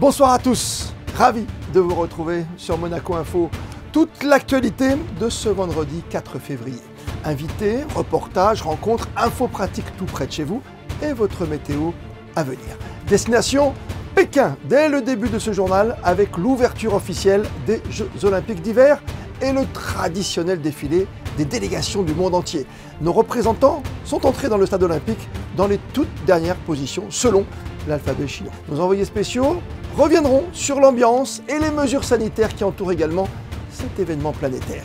Bonsoir à tous, ravi de vous retrouver sur Monaco Info. Toute l'actualité de ce vendredi 4 février. Invités, reportages, rencontres, infos pratiques tout près de chez vous et votre météo à venir. Destination Pékin, dès le début de ce journal, avec l'ouverture officielle des Jeux Olympiques d'hiver et le traditionnel défilé des délégations du monde entier. Nos représentants sont entrés dans le stade olympique dans les toutes dernières positions selon l'alphabet chinois. Nos envoyés spéciaux reviendront sur l'ambiance et les mesures sanitaires qui entourent également cet événement planétaire.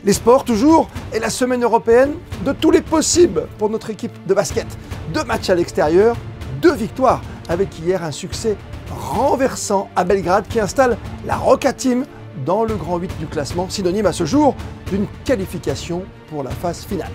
Les sports toujours et la semaine européenne de tous les possibles pour notre équipe de basket. 2 matchs à l'extérieur, 2 victoires avec hier un succès renversant à Belgrade qui installe la Roca Team dans le grand 8 du classement, synonyme à ce jour d'une qualification pour la phase finale.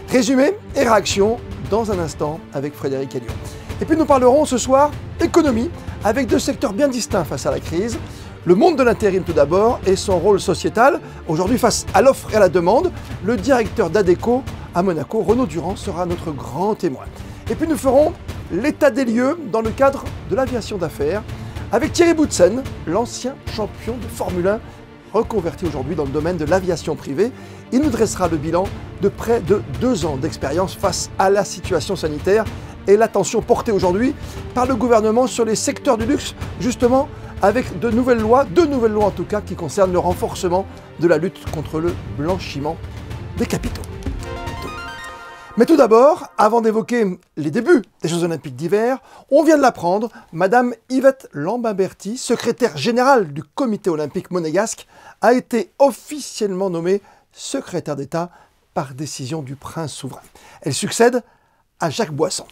Résumé et réaction dans un instant avec Frédéric Elliott. Et puis nous parlerons ce soir économie avec 2 secteurs bien distincts face à la crise. Le monde de l'intérim tout d'abord et son rôle sociétal. Aujourd'hui face à l'offre et à la demande, le directeur d'Adecco à Monaco, Renaud Durand, sera notre grand témoin. Et puis nous ferons l'état des lieux dans le cadre de l'aviation d'affaires avec Thierry Boutsen, l'ancien champion de Formule 1, reconverti aujourd'hui dans le domaine de l'aviation privée. Il nous dressera le bilan de près de 2 ans d'expérience face à la situation sanitaire et l'attention portée aujourd'hui par le gouvernement sur les secteurs du luxe, justement avec 2 nouvelles lois en tout cas, qui concernent le renforcement de la lutte contre le blanchiment des capitaux. Mais tout d'abord, avant d'évoquer les débuts des Jeux Olympiques d'hiver, on vient de l'apprendre, Madame Yvette Lambin-Berty, secrétaire générale du Comité olympique monégasque, a été officiellement nommée secrétaire d'État par décision du prince souverain. Elle succède à Jacques Boisson.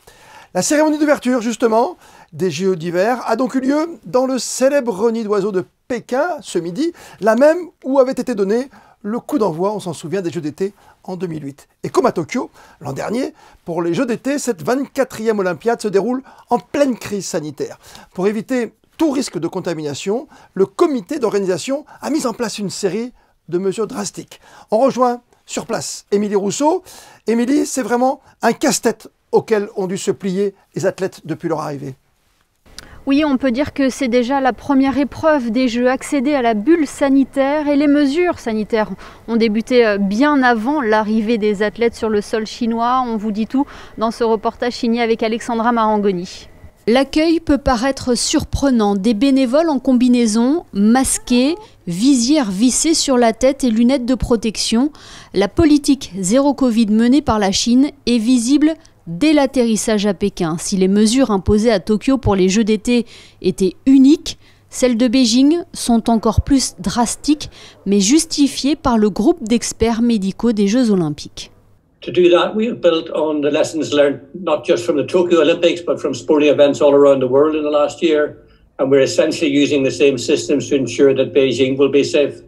La cérémonie d'ouverture, justement, des Jeux d'hiver a donc eu lieu dans le célèbre nid d'oiseaux de Pékin ce midi, la même où avait été donné le coup d'envoi, on s'en souvient, des Jeux d'été en 2008. Et comme à Tokyo, l'an dernier, pour les Jeux d'été, cette 24e Olympiade se déroule en pleine crise sanitaire. Pour éviter tout risque de contamination, le comité d'organisation a mis en place une série de mesures drastiques. On rejoint sur place Émilie Rousseau. Émilie, c'est vraiment un casse-tête auquel ont dû se plier les athlètes depuis leur arrivée. Oui, on peut dire que c'est déjà la première épreuve des Jeux, accéder à la bulle sanitaire, et les mesures sanitaires ont débuté bien avant l'arrivée des athlètes sur le sol chinois. On vous dit tout dans ce reportage signé avec Alexandra Marangoni. L'accueil peut paraître surprenant. Des bénévoles en combinaison, masqués, visière vissée sur la tête et lunettes de protection. La politique zéro Covid menée par la Chine est visible dès l'atterrissage à Pékin. Si les mesures imposées à Tokyo pour les Jeux d'été étaient uniques, celles de Beijing sont encore plus drastiques, mais justifiées par le groupe d'experts médicaux des Jeux Olympiques. To do that, we have built on the lessons learned not just from the Tokyo Olympics, but from sporting events all around the world in the last year. And we're essentially using the same systems to ensure that Beijing will be safe.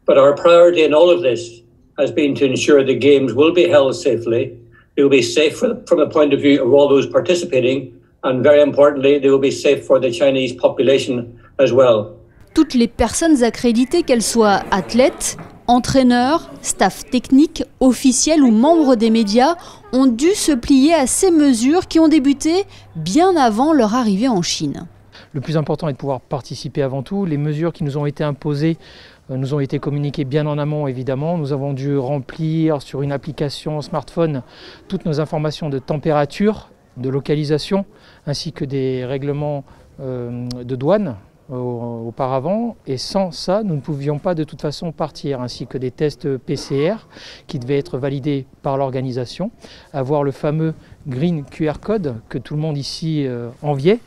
But our priority in all of this has been to ensure the Games will be held safely. They will be safe from the point of view of all those participating, and very importantly, they will be safe for the Chinese population as well. Toutes les personnes accréditées, qu'elles soient athlètes, entraîneurs, staff technique, officiels ou membres des médias, ont dû se plier à ces mesures qui ont débuté bien avant leur arrivée en Chine. Le plus important est de pouvoir participer avant tout. Les mesures qui nous ont été imposées nous ont été communiquées bien en amont, évidemment. Nous avons dû remplir sur une application smartphone toutes nos informations de température, de localisation, ainsi que des règlements de douane auparavant. Et sans ça, nous ne pouvions pas de toute façon partir, ainsi que des tests PCR qui devaient être validés par l'organisation, avoir le fameux Green QR Code que tout le monde ici enviait.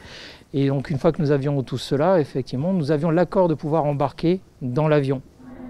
Et donc une fois que nous avions tout cela, effectivement, nous avions l'accord de pouvoir embarquer dans l'avion.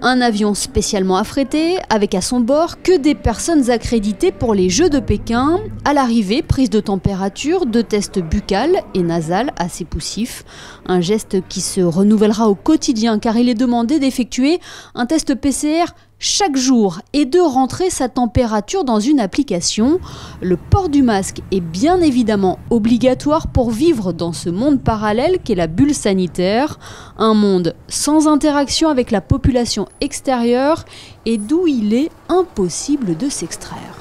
Un avion spécialement affrété, avec à son bord que des personnes accréditées pour les Jeux de Pékin. À l'arrivée, prise de température, 2 tests buccales et nasales assez poussifs. Un geste qui se renouvellera au quotidien car il est demandé d'effectuer un test PCR chaque jour et de rentrer sa température dans une application. Le port du masque est bien évidemment obligatoire pour vivre dans ce monde parallèle qu'est la bulle sanitaire, un monde sans interaction avec la population extérieure et d'où il est impossible de s'extraire.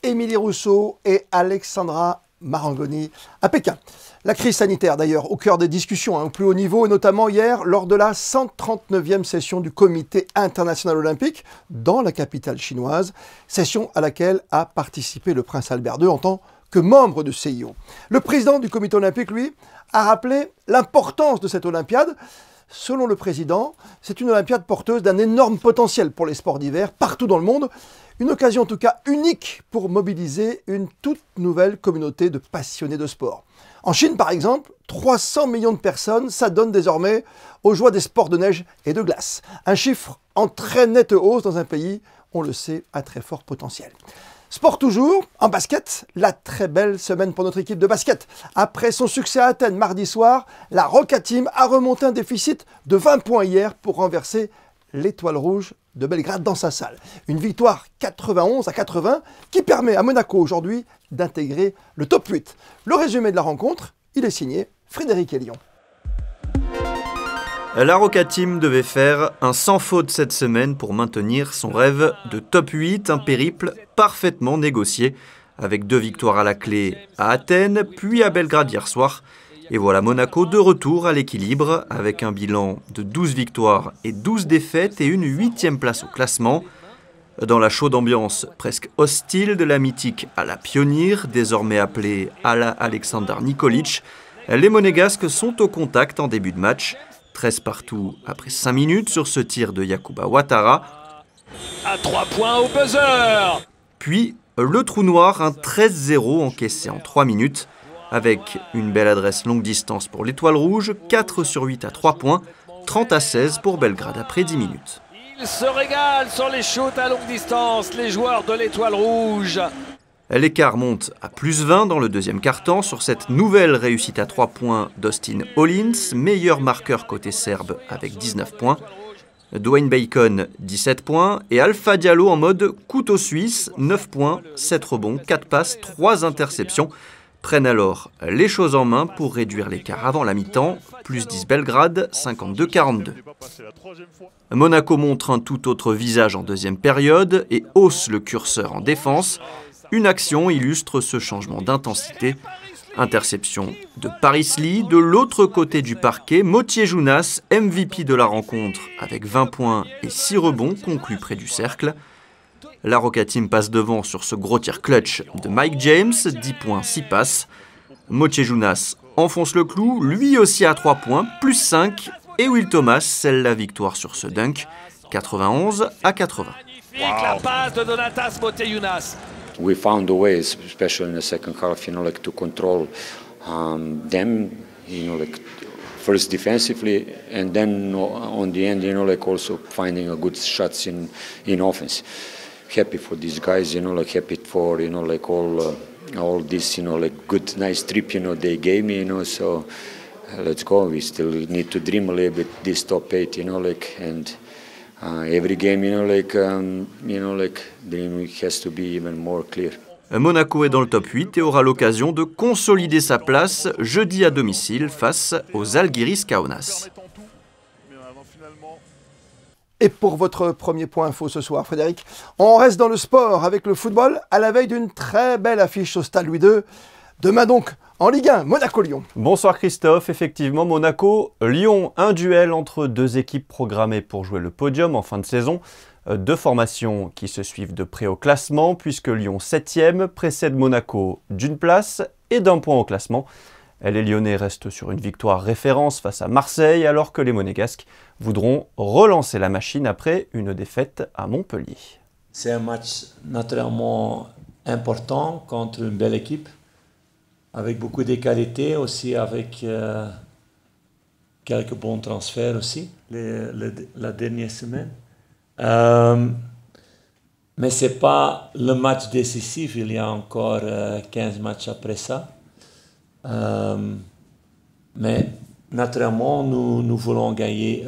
Émilie Rousseau et Alexandra Marangoni à Pékin. La crise sanitaire d'ailleurs au cœur des discussions au plus haut niveau, et notamment hier lors de la 139e session du Comité international olympique dans la capitale chinoise, session à laquelle a participé le prince Albert II en tant que membre du CIO. Le président du comité olympique, lui, a rappelé l'importance de cette Olympiade. Selon le président, c'est une Olympiade porteuse d'un énorme potentiel pour les sports d'hiver partout dans le monde. Une occasion en tout cas unique pour mobiliser une toute nouvelle communauté de passionnés de sport. En Chine, par exemple, 300 millions de personnes s'adonnent désormais aux joies des sports de neige et de glace. Un chiffre en très nette hausse dans un pays, on le sait, à très fort potentiel. Sport toujours, en basket, la très belle semaine pour notre équipe de basket. Après son succès à Athènes mardi soir, la Roca Team a remonté un déficit de 20 points hier pour renverser l'Étoile Rouge de Belgrade dans sa salle. Une victoire 91-80 qui permet à Monaco aujourd'hui d'intégrer le top 8. Le résumé de la rencontre, il est signé Frédéric Elion. La Roca Team devait faire un sans faute cette semaine pour maintenir son rêve de top 8, un périple parfaitement négocié, avec 2 victoires à la clé à Athènes, puis à Belgrade hier soir. Et voilà Monaco de retour à l'équilibre, avec un bilan de 12 victoires et 12 défaites et une 8e place au classement. Dans la chaude ambiance presque hostile de la mythique Ala Pionir, désormais appelée Ala Aleksandar Nikolic, les Monégasques sont au contact en début de match. 13 partout après 5 minutes sur ce tir de Yacouba Ouattara. À 3 points au buzzer. Puis le trou noir, un 13-0 encaissé en 3 minutes. Avec une belle adresse longue distance pour l'Étoile Rouge, 4 sur 8 à 3 points, 30-16 pour Belgrade après 10 minutes. Ils se régalent sur les shoots à longue distance, les joueurs de l'Étoile Rouge. L'écart monte à plus 20 dans le deuxième quart-temps sur cette nouvelle réussite à 3 points d'Austin Hollins, meilleur marqueur côté serbe avec 19 points. Dwayne Bacon, 17 points. Et Alpha Diallo en mode couteau suisse, 9 points, 7 rebonds, 4 passes, 3 interceptions. Prennent alors les choses en main pour réduire l'écart avant la mi-temps. Plus 10 Belgrade, 52-42. Monaco montre un tout autre visage en deuxième période et hausse le curseur en défense. Une action illustre ce changement d'intensité. Interception de Paris Lee. De l'autre côté du parquet, Mottier Jounas, MVP de la rencontre avec 20 points et 6 rebonds, conclut près du cercle. La Roca Team passe devant sur ce gros tir clutch de Mike James, 10 points, 6 passes. Mottier Jounas enfonce le clou, lui aussi à 3 points, plus 5. Et Will Thomas scelle la victoire sur ce dunk, 91-80. La passe de Donatas Mottier Jounas. We found a way, especially in the second half, to control them, first defensively, and then on the end, also finding a good shots in offense. Happy for these guys, happy for, all this, good, nice trip, they gave me, so let's go. We still need to dream a little bit this top 8, and every game, dream has to be even more clear. Monaco est dans le top 8 et aura l'occasion de consolider sa place jeudi à domicile face aux Žalgiris Kaunas. Et pour votre premier point info ce soir, Frédéric, on reste dans le sport avec le football à la veille d'une très belle affiche au Stade Louis II. Demain donc, en Ligue 1, Monaco-Lyon. Bonsoir Christophe, effectivement Monaco-Lyon, un duel entre 2 équipes programmées pour jouer le podium en fin de saison. 2 formations qui se suivent de près au classement puisque Lyon 7e précède Monaco d'une place et d'1 point au classement. Les Lyonnais restent sur une victoire référence face à Marseille alors que les Monégasques voudront relancer la machine après une défaite à Montpellier. C'est un match naturellement important contre une belle équipe, avec beaucoup de qualités aussi, avec quelques bons transferts aussi la dernière semaine. Mais ce n'est pas le match décisif, il y a encore 15 matchs après ça. Mais naturellement, nous voulons gagner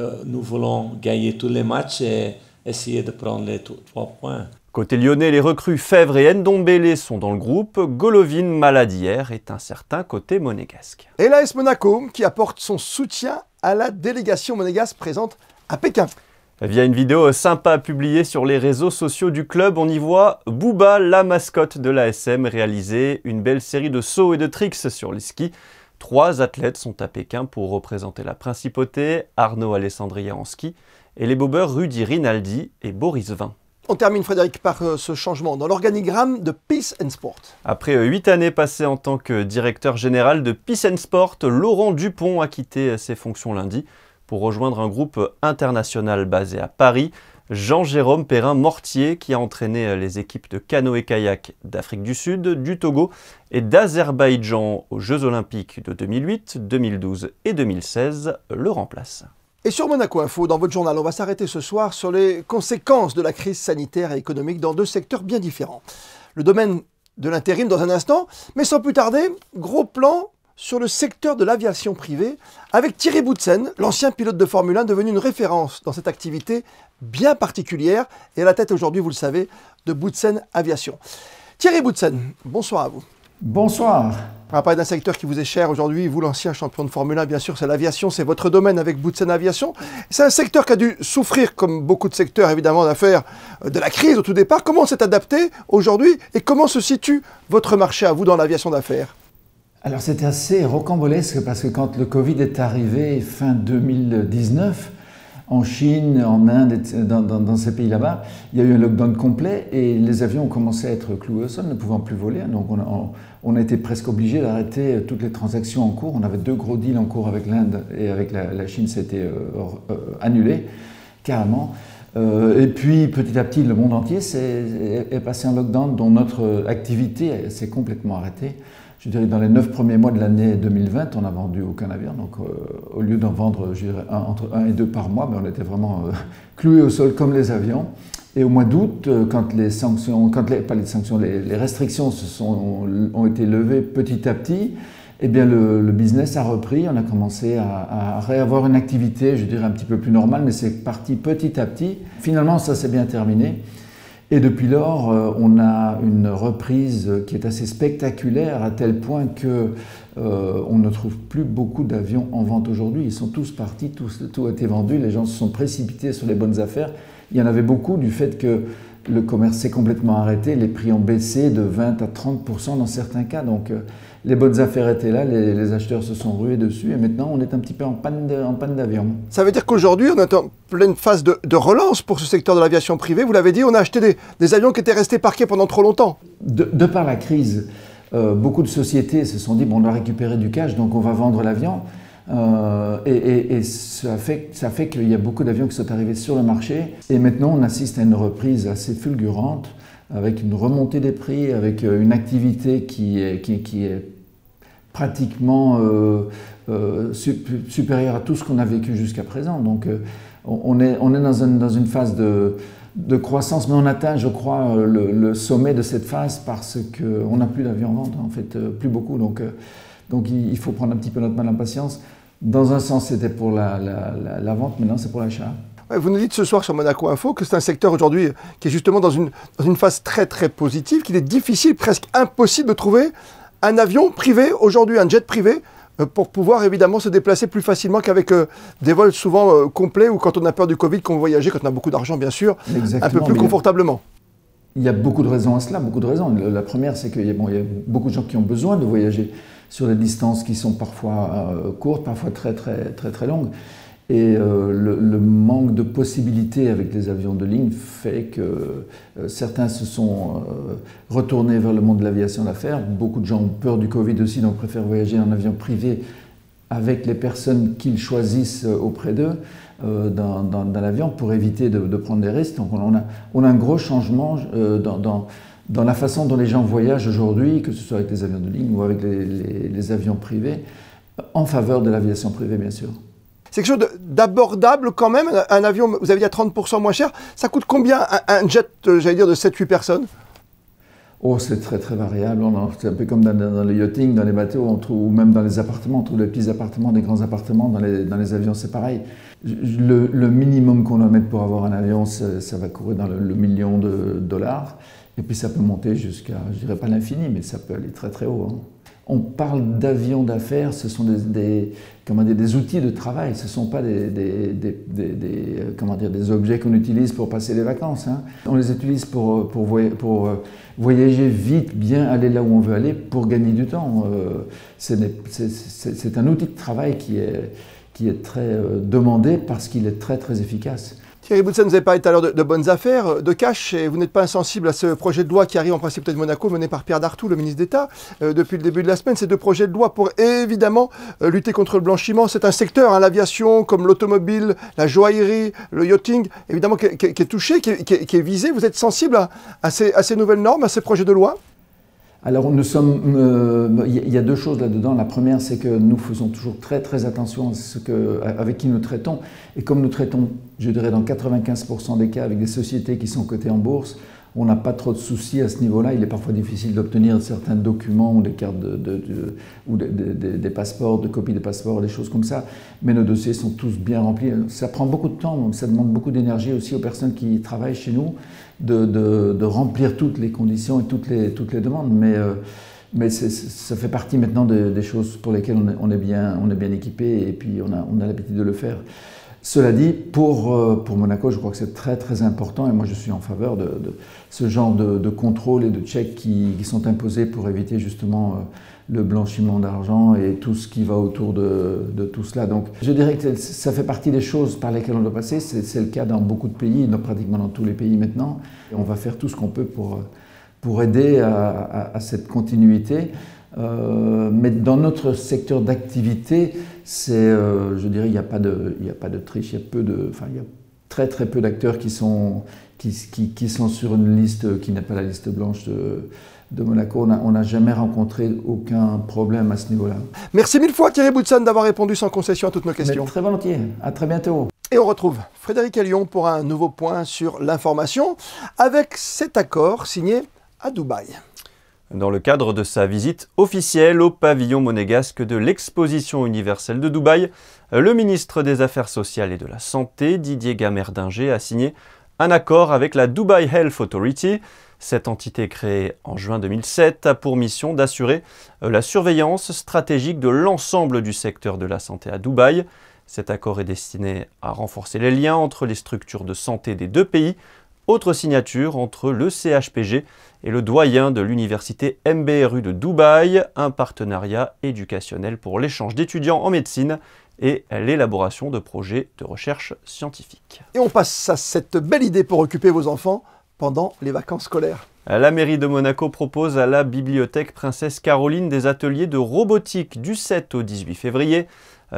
tous les matchs et essayer de prendre les 3 points. Côté lyonnais, les recrues Fèvre et Ndombele sont dans le groupe. Golovin, malade hier, est incertain côté monégasque. Et l'AS Monaco qui apporte son soutien à la délégation monégasque présente à Pékin. Via une vidéo sympa publiée sur les réseaux sociaux du club, on y voit Bouba, la mascotte de l'ASM, réaliser une belle série de sauts et de tricks sur les skis. 3 athlètes sont à Pékin pour représenter la principauté, Arnaud Alessandria en ski et les bobeurs Rudy Rinaldi et Boris Vian. On termine, Frédéric, par ce changement dans l'organigramme de Peace and Sport. Après 8 années passées en tant que directeur général de Peace and Sport, Laurent Dupont a quitté ses fonctions lundi pour rejoindre un groupe international basé à Paris, Jean-Jérôme Perrin-Mortier, qui a entraîné les équipes de canoë-kayak d'Afrique du Sud, du Togo et d'Azerbaïdjan aux Jeux Olympiques de 2008, 2012 et 2016, le remplace. Et sur Monaco Info, dans votre journal, on va s'arrêter ce soir sur les conséquences de la crise sanitaire et économique dans 2 secteurs bien différents. Le domaine de l'intérim dans un instant, mais sans plus tarder, gros plan sur le secteur de l'aviation privée, avec Thierry Boutsen, l'ancien pilote de Formule 1, devenu une référence dans cette activité bien particulière, et à la tête aujourd'hui, vous le savez, de Boutsen Aviation. Thierry Boutsen, bonsoir à vous. Bonsoir. On va parler d'un secteur qui vous est cher aujourd'hui, vous l'ancien champion de Formule 1, bien sûr, c'est l'aviation, c'est votre domaine avec Boutsen Aviation. C'est un secteur qui a dû souffrir, comme beaucoup de secteurs évidemment d'affaires, de la crise au tout départ. Comment s'est adapté aujourd'hui et comment se situe votre marché à vous dans l'aviation d'affaires ? Alors c'était assez rocambolesque parce que quand le Covid est arrivé fin 2019, en Chine, en Inde, dans ces pays là-bas, il y a eu un lockdown complet et les avions ont commencé à être cloués au sol, ne pouvant plus voler. Donc on a été presque obligé d'arrêter toutes les transactions en cours. On avait 2 gros deals en cours avec l'Inde et avec la Chine, c'était annulé carrément. Et puis petit à petit, le monde entier est passé en lockdown dont notre activité s'est complètement arrêtée. Je dirais dans les 9 premiers mois de l'année 2020, on n'a vendu aucun avion. Donc au lieu d'en vendre, je dirais, entre 1 et 2 par mois, on était vraiment cloués au sol comme les avions. Et au mois d'août, quand les sanctions, les restrictions ont été levées petit à petit, eh bien le business a repris. On a commencé à réavoir une activité, je dirais un petit peu plus normale, mais c'est parti petit à petit. Finalement, ça s'est bien terminé. Et depuis lors, on a une reprise qui est assez spectaculaire à tel point que on ne trouve plus beaucoup d'avions en vente aujourd'hui. Ils sont tous partis, tout a été vendu, les gens se sont précipités sur les bonnes affaires. Il y en avait beaucoup du fait que le commerce s'est complètement arrêté, les prix ont baissé de 20 à 30% dans certains cas. Donc les bonnes affaires étaient là, les acheteurs se sont rués dessus et maintenant on est un petit peu en panne d'avion. Ça veut dire qu'aujourd'hui on est en pleine phase de relance pour ce secteur de l'aviation privée. Vous l'avez dit, on a acheté des avions qui étaient restés parqués pendant trop longtemps. De par la crise, beaucoup de sociétés se sont dit bon, on doit récupérer du cash donc on va vendre l'avion. Et ça fait qu'il y a beaucoup d'avions qui sont arrivés sur le marché et maintenant on assiste à une reprise assez fulgurante avec une remontée des prix, avec une activité qui est pratiquement supérieure à tout ce qu'on a vécu jusqu'à présent. Donc on est dans une phase de croissance, mais on atteint, je crois, le sommet de cette phase parce qu'on n'a plus d'avions en vente, en fait, plus beaucoup. Donc il faut prendre un petit peu notre mal en patience. Dans un sens, c'était pour la vente, maintenant c'est pour l'achat. Vous nous dites ce soir sur Monaco Info que c'est un secteur aujourd'hui qui est justement dans une phase très très positive, qu'il est difficile, presque impossible de trouver un avion privé aujourd'hui, un jet privé, pour pouvoir évidemment se déplacer plus facilement qu'avec des vols souvent complets ou quand on a peur du Covid, qu'on voyageait, quand on a beaucoup d'argent bien sûr, un peu plus confortablement. Il y a beaucoup de raisons à cela, beaucoup de raisons. La première, c'est qu'il y a beaucoup de gens qui ont besoin de voyager sur des distances qui sont parfois courtes, parfois très très très très longues. Et le manque de possibilités avec les avions de ligne fait que certains se sont retournés vers le monde de l'aviation d'affaires. Beaucoup de gens ont peur du Covid aussi, donc préfèrent voyager en avion privé avec les personnes qu'ils choisissent auprès d'eux dans l'avion pour éviter de prendre des risques. Donc on a un gros changement dans la façon dont les gens voyagent aujourd'hui, que ce soit avec les avions de ligne ou avec les avions privés, en faveur de l'aviation privée bien sûr. C'est quelque chose d'abordable quand même, un avion, vous avez dit à 30% moins cher, ça coûte combien un jet, j'allais dire, de 7-8 personnes? Oh, c'est très très variable, c'est un peu comme dans le yachting, dans les bateaux, ou même dans les appartements, on trouve les petits appartements, des grands appartements, dans les avions c'est pareil. Le minimum qu'on doit mettre pour avoir un avion, ça va courir dans le million de dollars, et puis ça peut monter jusqu'à, je dirais pas l'infini, mais ça peut aller très très haut. On parle d'avions d'affaires, ce sont des outils de travail, ce ne sont pas des objets qu'on utilise pour passer les vacances. Hein. On les utilise pour voyager vite, bien aller là où on veut aller, pour gagner du temps. C'est un outil de travail qui est très demandé parce qu'il est très très efficace. Thierry Boutsen, vous avez parlé tout à l'heure de bonnes affaires, de cash, et vous n'êtes pas insensible à ce projet de loi qui arrive en principauté de Monaco, mené par Pierre Dartout, le ministre d'État, depuis le début de la semaine. Ces deux projets de loi pour évidemment lutter contre le blanchiment. C'est un secteur, hein, l'aviation, comme l'automobile, la joaillerie, le yachting, évidemment qui est touché, qui est visé. Vous êtes sensible à ces nouvelles normes, à ces projets de loi ? Alors nous sommes, il y a deux choses là-dedans. La première, c'est que nous faisons toujours très très attention à avec qui nous traitons. Et comme nous traitons, je dirais dans 95% des cas, avec des sociétés qui sont cotées en bourse, on n'a pas trop de soucis à ce niveau-là. Il est parfois difficile d'obtenir certains documents ou des cartes ou des passeports, de copies de passeports, des choses comme ça. Mais nos dossiers sont tous bien remplis. Ça prend beaucoup de temps, ça demande beaucoup d'énergie aussi aux personnes qui travaillent chez nous de remplir toutes les conditions et toutes les demandes. Mais ça fait partie maintenant des choses pour lesquelles on est bien équipé et puis on a l'habitude de le faire. Cela dit, pour Monaco, je crois que c'est très très important et moi je suis en faveur de ce genre de contrôle et de checks qui sont imposés pour éviter justement le blanchiment d'argent et tout ce qui va autour de tout cela. Donc je dirais que ça fait partie des choses par lesquelles on doit passer. C'est le cas dans beaucoup de pays, pratiquement dans tous les pays maintenant. Et on va faire tout ce qu'on peut pour aider à cette continuité. Mais dans notre secteur d'activité, je dirais, il n'y a pas de triche. Il y a très très peu d'acteurs qui sont sur une liste qui n'est pas la liste blanche de Monaco. On n'a jamais rencontré aucun problème à ce niveau-là. Merci mille fois Thierry Boutsen d'avoir répondu sans concession à toutes nos questions. Mais très volontiers. À très bientôt. Et on retrouve Frédéric Ellion pour un nouveau point sur l'information avec cet accord signé à Dubaï. Dans le cadre de sa visite officielle au pavillon monégasque de l'exposition universelle de Dubaï, le ministre des Affaires sociales et de la Santé, Didier Gamerdinger, a signé un accord avec la Dubai Health Authority. Cette entité créée en juin 2007 a pour mission d'assurer la surveillance stratégique de l'ensemble du secteur de la santé à Dubaï. Cet accord est destiné à renforcer les liens entre les structures de santé des deux pays. Autre signature entre le CHPG et le doyen de l'université MBRU de Dubaï, un partenariat éducationnel pour l'échange d'étudiants en médecine et l'élaboration de projets de recherche scientifique. Et on passe à cette belle idée pour occuper vos enfants pendant les vacances scolaires. La mairie de Monaco propose à la bibliothèque Princesse Caroline des ateliers de robotique du 7 au 18 février.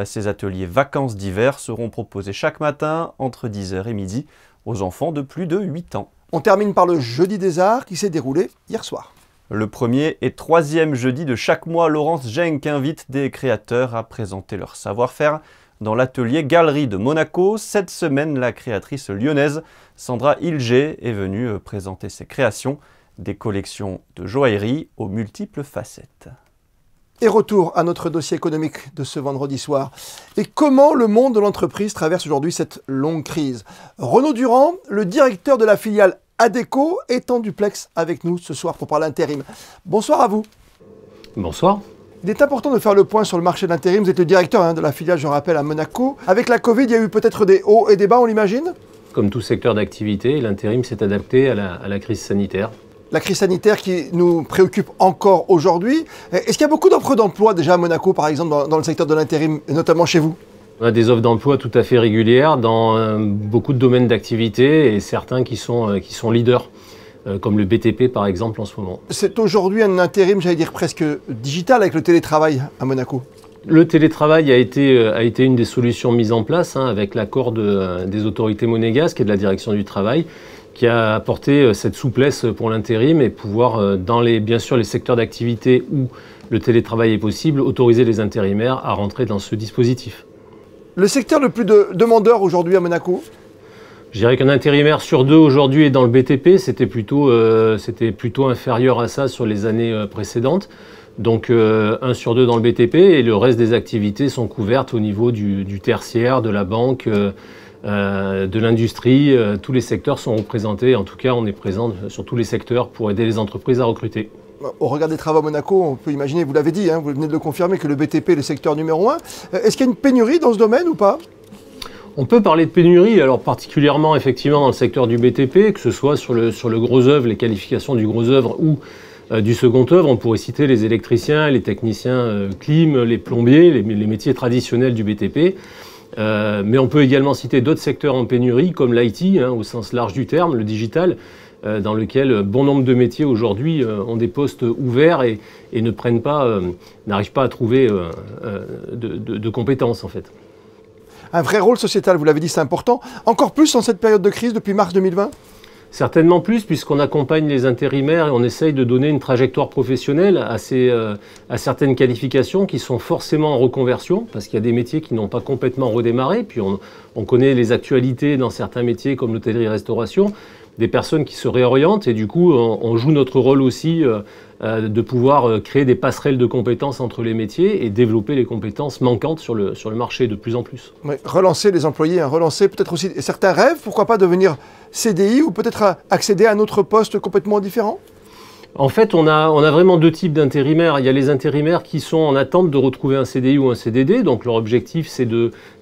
Ces ateliers vacances d'hiver seront proposés chaque matin entre 10h et midi aux enfants de plus de 8 ans. On termine par le Jeudi des Arts qui s'est déroulé hier soir. Le premier et troisième jeudi de chaque mois, Laurence Genk invite des créateurs à présenter leur savoir-faire dans l'atelier Galerie de Monaco. Cette semaine, la créatrice lyonnaise Sandra Ilger est venue présenter ses créations, des collections de joaillerie aux multiples facettes. Et retour à notre dossier économique de ce vendredi soir. Et comment le monde de l'entreprise traverse aujourd'hui cette longue crise? Renaud Durand, le directeur de la filiale Adecco, est en duplex avec nous ce soir pour parler intérim. Bonsoir à vous. Bonsoir. Il est important de faire le point sur le marché de l'intérim. Vous êtes le directeur de la filiale, je rappelle, à Monaco. Avec la Covid, il y a eu peut-être des hauts et des bas, on l'imagine? Comme tout secteur d'activité, l'intérim s'est adapté à la crise sanitaire. La crise sanitaire qui nous préoccupe encore aujourd'hui. Est-ce qu'il y a beaucoup d'offres d'emploi déjà à Monaco, par exemple, dans le secteur de l'intérim, notamment chez vous? On a des offres d'emploi tout à fait régulières dans beaucoup de domaines d'activité et certains qui sont leaders, comme le BTP par exemple en ce moment. C'est aujourd'hui un intérim, j'allais dire presque digital avec le télétravail à Monaco. Le télétravail a été une des solutions mises en place avec l'accord des autorités monégasques et de la direction du travail, qui a apporté cette souplesse pour l'intérim et pouvoir, dans bien sûr les secteurs d'activité où le télétravail est possible, autoriser les intérimaires à rentrer dans ce dispositif. Le secteur le plus demandeur aujourd'hui à Monaco? Je dirais qu'un intérimaire sur deux aujourd'hui est dans le BTP, c'était plutôt inférieur à ça sur les années précédentes. Donc 1 sur 2 dans le BTP et le reste des activités sont couvertes au niveau du tertiaire, de la banque, de l'industrie. Tous les secteurs sont représentés, en tout cas on est présent sur tous les secteurs pour aider les entreprises à recruter. Au regard des travaux à Monaco, on peut imaginer, vous l'avez dit, hein, vous venez de le confirmer, que le BTP est le secteur numéro 1. Est-ce qu'il y a une pénurie dans ce domaine ou pas ? On peut parler de pénurie, alors particulièrement effectivement dans le secteur du BTP, que ce soit sur le gros œuvre, les qualifications du gros œuvre ou du second œuvre. On pourrait citer les électriciens, les techniciens clim, les plombiers, les métiers traditionnels du BTP. Mais on peut également citer d'autres secteurs en pénurie, comme l'IT, hein, au sens large du terme, le digital, dans lequel bon nombre de métiers aujourd'hui ont des postes ouverts et n'arrivent pas à trouver de compétences en fait. Un vrai rôle sociétal, vous l'avez dit, c'est important. Encore plus en cette période de crise depuis mars 2020 ? Certainement plus, puisqu'on accompagne les intérimaires et on essaye de donner une trajectoire professionnelle à certaines qualifications qui sont forcément en reconversion, parce qu'il y a des métiers qui n'ont pas complètement redémarré. Puis on connaît les actualités dans certains métiers comme l'hôtellerie-restauration, des personnes qui se réorientent et du coup on joue notre rôle aussi de pouvoir créer des passerelles de compétences entre les métiers et développer les compétences manquantes sur le marché de plus en plus. Oui, relancer les employés, hein, relancer peut-être aussi certains rêves, pourquoi pas devenir CDI ou peut-être accéder à un autre poste complètement différent ? En fait, on a vraiment deux types d'intérimaires. Il y a les intérimaires qui sont en attente de retrouver un CDI ou un CDD. Donc leur objectif, c'est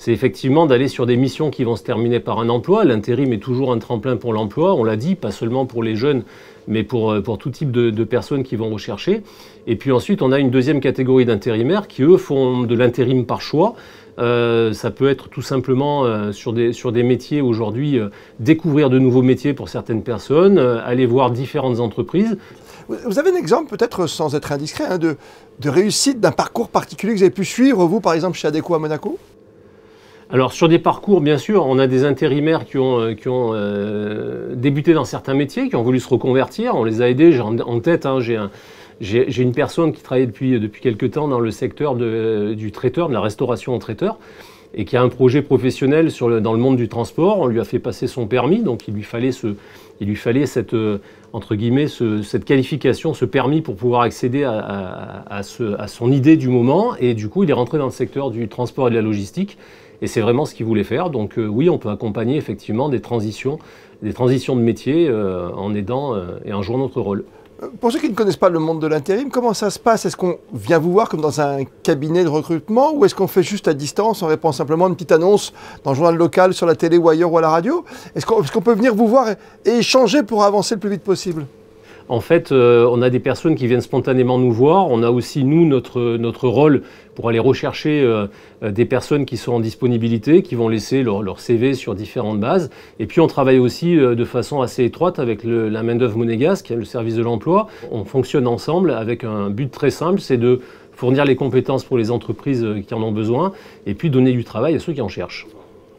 effectivement d'aller sur des missions qui vont se terminer par un emploi. L'intérim est toujours un tremplin pour l'emploi, on l'a dit, pas seulement pour les jeunes, mais pour tout type de personnes qui vont rechercher. Et puis ensuite, on a une deuxième catégorie d'intérimaires qui, eux, font de l'intérim par choix. Ça peut être tout simplement sur des métiers aujourd'hui, découvrir de nouveaux métiers pour certaines personnes, aller voir différentes entreprises. Vous avez un exemple, peut-être sans être indiscret, hein, de réussite d'un parcours particulier que vous avez pu suivre, vous, par exemple, chez Adecco à Monaco ? Alors, sur des parcours, bien sûr, on a des intérimaires qui ont débuté dans certains métiers, qui ont voulu se reconvertir. On les a aidés. J'ai en tête, hein, j'ai une personne qui travaille depuis quelques temps dans le secteur du traiteur, de la restauration en traiteur, et qui a un projet professionnel dans le monde du transport. On lui a fait passer son permis, donc il lui fallait cette, entre guillemets, cette qualification, ce permis pour pouvoir accéder à son idée du moment. Et du coup, il est rentré dans le secteur du transport et de la logistique. Et c'est vraiment ce qu'il voulait faire. Donc oui, on peut accompagner effectivement des transitions de métier en aidant et en jouant notre rôle. Pour ceux qui ne connaissent pas le monde de l'intérim, comment ça se passe ? Est-ce qu'on vient vous voir comme dans un cabinet de recrutement ou est-ce qu'on fait juste à distance, on répond simplement à une petite annonce dans le journal local, sur la télé ou ailleurs ou à la radio ? Est-ce qu'on peut venir vous voir et échanger pour avancer le plus vite possible ? En fait, on a des personnes qui viennent spontanément nous voir. On a aussi, nous, notre rôle pour aller rechercher des personnes qui sont en disponibilité, qui vont laisser leur CV sur différentes bases. Et puis, on travaille aussi de façon assez étroite avec la main-d'œuvre monégasque, le service de l'emploi. On fonctionne ensemble avec un but très simple, c'est de fournir les compétences pour les entreprises qui en ont besoin et puis donner du travail à ceux qui en cherchent.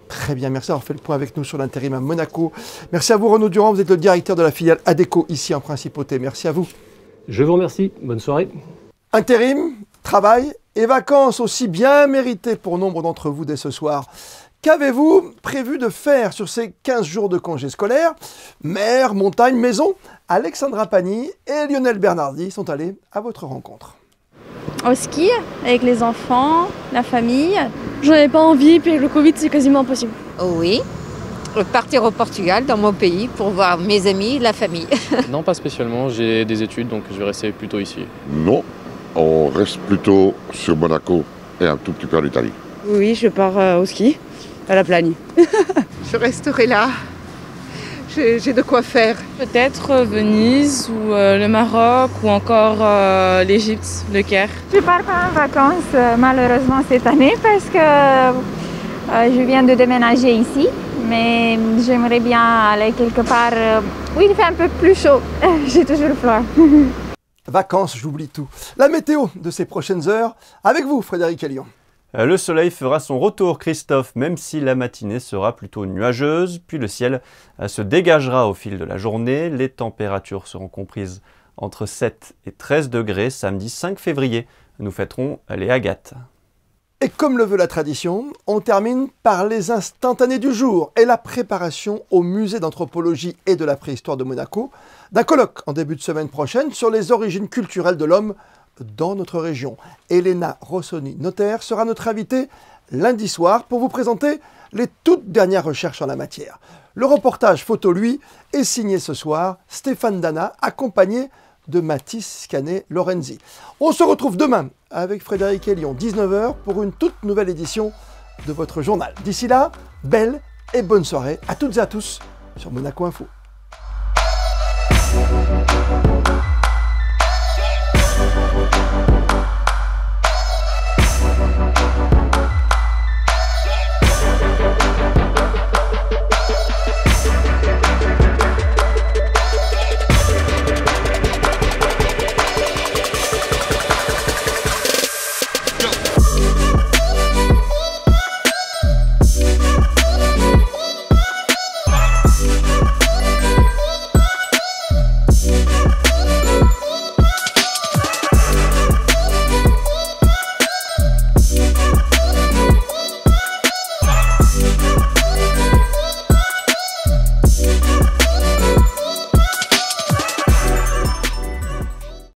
Très bien, merci d'avoir fait le point avec nous sur l'intérim à Monaco. Merci à vous Renaud Durand, vous êtes le directeur de la filiale Adecco ici en Principauté. Merci à vous. Je vous remercie, bonne soirée. Intérim, travail et vacances aussi bien méritées pour nombre d'entre vous dès ce soir. Qu'avez-vous prévu de faire sur ces 15 jours de congés scolaires ? Mer, montagne, maison ? Alexandra Pagny et Lionel Bernardi sont allés à votre rencontre. Au ski, avec les enfants, la famille. J'en ai pas envie, puis avec le Covid, c'est quasiment impossible. Oui, partir au Portugal, dans mon pays, pour voir mes amis, la famille. Non, pas spécialement, j'ai des études, donc je vais rester plutôt ici. Non, on reste plutôt sur Monaco et un tout petit peu en Italie. Oui, je pars au ski, à la Plagne. Je resterai là. J'ai de quoi faire. Peut-être Venise ou le Maroc ou encore l'Égypte, le Caire. Je ne pars pas en vacances malheureusement cette année parce que je viens de déménager ici. Mais j'aimerais bien aller quelque part où il fait un peu plus chaud. J'ai toujours froid. Vacances, j'oublie tout. La météo de ces prochaines heures avec vous, Frédéric Elion. Le soleil fera son retour, Christophe, même si la matinée sera plutôt nuageuse, puis le ciel se dégagera au fil de la journée. Les températures seront comprises entre 7 et 13 degrés samedi 5 février. Nous fêterons les Agates. Et comme le veut la tradition, on termine par les instantanés du jour et la préparation au musée d'anthropologie et de la préhistoire de Monaco d'un colloque en début de semaine prochaine sur les origines culturelles de l'homme dans notre région. Elena Rossoni, notaire, sera notre invitée lundi soir pour vous présenter les toutes dernières recherches en la matière. Le reportage photo, lui, est signé ce soir Stéphane Dana, accompagné de Mathis Canet-Lorenzi. On se retrouve demain avec Frédéric et Lyon, 19h, pour une toute nouvelle édition de votre journal. D'ici là, belle et bonne soirée à toutes et à tous sur Monaco Info.